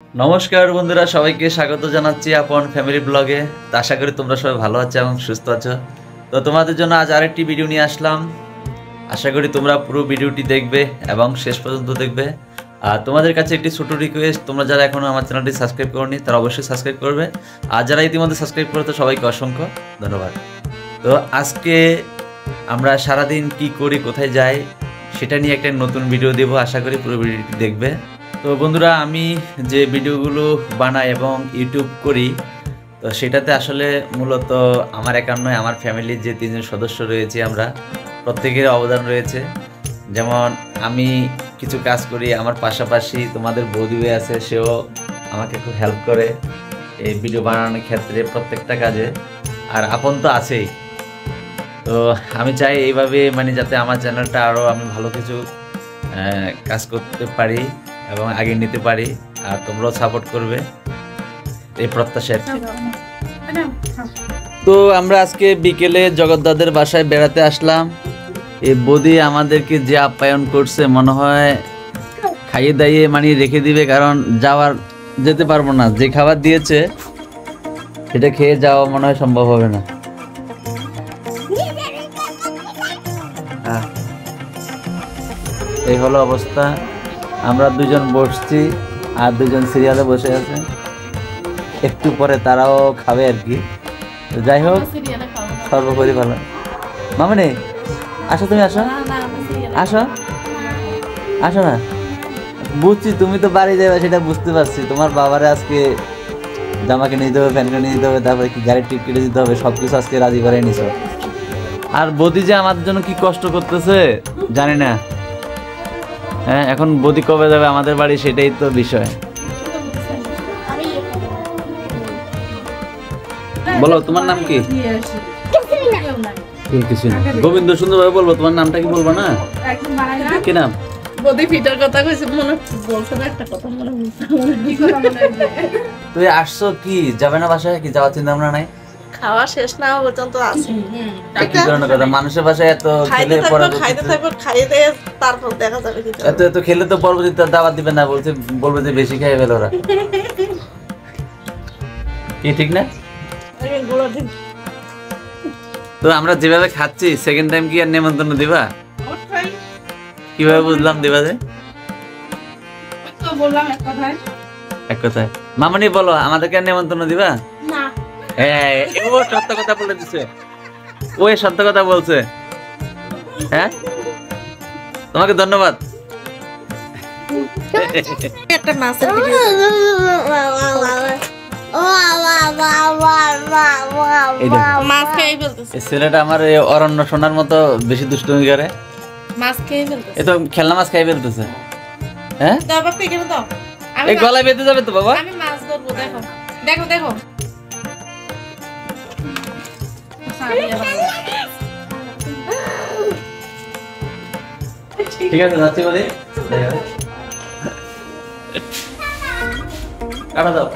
নমস্কার বন্ধুরা, সবাইকে স্বাগত জানাচ্ছি আপন ফ্যামিলি ব্লগে। তো আশা করি তোমরা সবাই ভালো আছো এবং সুস্থ আছো। তো তোমাদের জন্য আজ আরেকটি ভিডিও নিয়ে আসলাম। আশা করি তোমরা পুরো ভিডিওটি দেখবে এবং শেষ পর্যন্ত দেখবে। আর তোমাদের কাছে একটি ছোটো রিকোয়েস্ট, তোমরা যারা এখনও আমার চ্যানেলটি সাবস্ক্রাইব করোনি তারা অবশ্যই সাবস্ক্রাইব করবে। আর যারা ইতিমধ্যে সাবস্ক্রাইব করে তো সবাইকে অসংখ্য ধন্যবাদ। তো আজকে আমরা সারাদিন কি করি, কোথায় যাই সেটা নিয়ে একটা নতুন ভিডিও দেবো। আশা করি পুরো ভিডিওটি দেখবে। তো বন্ধুরা, আমি যে ভিডিওগুলো বানাই এবং ইউটিউব করি, তো সেটাতে আসলে মূলত আমার একা নয়, আমার ফ্যামিলির যে 3জন সদস্য রয়েছে আমরা প্রত্যেকের অবদান রয়েছে। যেমন আমি কিছু কাজ করি, আমার পাশাপাশি তোমাদের বৌদি আছে, সেও আমাকে খুব হেল্প করে এই ভিডিও বানানোর ক্ষেত্রে প্রত্যেকটা কাজে। আর আপন তো আছেই। তো আমি চাই এইভাবে যাতে আমার চ্যানেলটা আরও আমি ভালো কিছু কাজ করতে পারি এবং আগে নিতে পারি, আর তোমরাও সাপোর্ট করবে এই প্রত্যাশা। তো আমরা আজকে বিকেলে জগদ্দাদের বাসায় বেড়াতে আসলাম। এই বৌদি আমাদেরকে যে আপ্যায়ন করছে, মনে হয় খাইয়ে দাইয়ে রেখে দিবে, কারণ যেতে পারবো না। যে খাবার দিয়েছে সেটা খেয়ে যাওয়া মনে হয় সম্ভব হবে না। এই হলো অবস্থা। আমরা দুজন বসছি আর দুজন সিরিয়ালে বসে আছে, একটু পরে তারাও খাবে আর কি। যাই হোক, সর্বোপরি ভালো। মামনি আসো, তুমি আসো, আসো আসো না। বুঝছি তুমি তো বাড়ি যাবে, সেটা বুঝতে পারছি। তোমার বাবারে আজকে জামা কিনে দিতে হবে, প্যান কিনে দিতে হবে, তারপরে কি গাড়ির টিকিট কেটে দিতে হবে, সবকিছু আজকে রাজি করে নিছো। আর বৌদি যে আমাদের জন্য কি কষ্ট করতেছে জানি না। হ্যাঁ, এখন বৌদি কবে যাবে আমাদের বাড়ি সেটাই তো বিষয়। বলো তোমার নাম কি? কিছু না, গোবিন্দ সুন্দরভাবে বলবো। তোমার নামটা কি বলবো না? কি নাম? বৌদি ফিটার কথা কইছে, মনে বলছে না একটা কথা, মনে কি কথা মনে তুই আসছো কি যাবে না বাসায়? কি যাওয়ার চিন্তা ভাবনা নাই? খাওয়া শেষ না হওয়া পর্যন্ত আছে। কি ধরনের কথা? মানুষের বাসায় এত খেলে খাইতে থাকবো, খাইয়ে দিয়ে তারপর দেখা যাবে। এত খেলে তো পরবর্তীতে দাওয়াত দিবে না, বলবে যে বেশি খেয়ে ফেলে ওরা। কি ঠিক না? তো আমরা যেভাবে খাচ্ছি, সেকেন্ড টাইম কি আর নেমন্তন্ন দিবা? কিভাবে বুঝলাম দিবা যে? এক কথায় মামনি বলো, আমাদেরকে আর নেমন্তন্ন দিবা না? ও সত্য কথা বলে দিছে, ও সত্য কথা বলছে। হ্যাঁ, তোমাকে ধন্যবাদ। একটা মাছের ভিডিও, মাছ খেয়ে ফেলতেছে। ছেলেটা আমার অরণ্য সোনার মতো বেশি দুষ্টুমি করে। মাছ খেয়ে ফেলতেছে, এ তো খেলনা মাছ খাই ফেলতেছে। হ্যাঁ, দাও বাবা, এখানে দাও। এই গলায় বেঁধে যাবে তো বাবা। আমি মাছ ধরবো, দেখো দেখো দেখো। ঠিক আছে, যাচ্ছি বলি। কাটা দাও।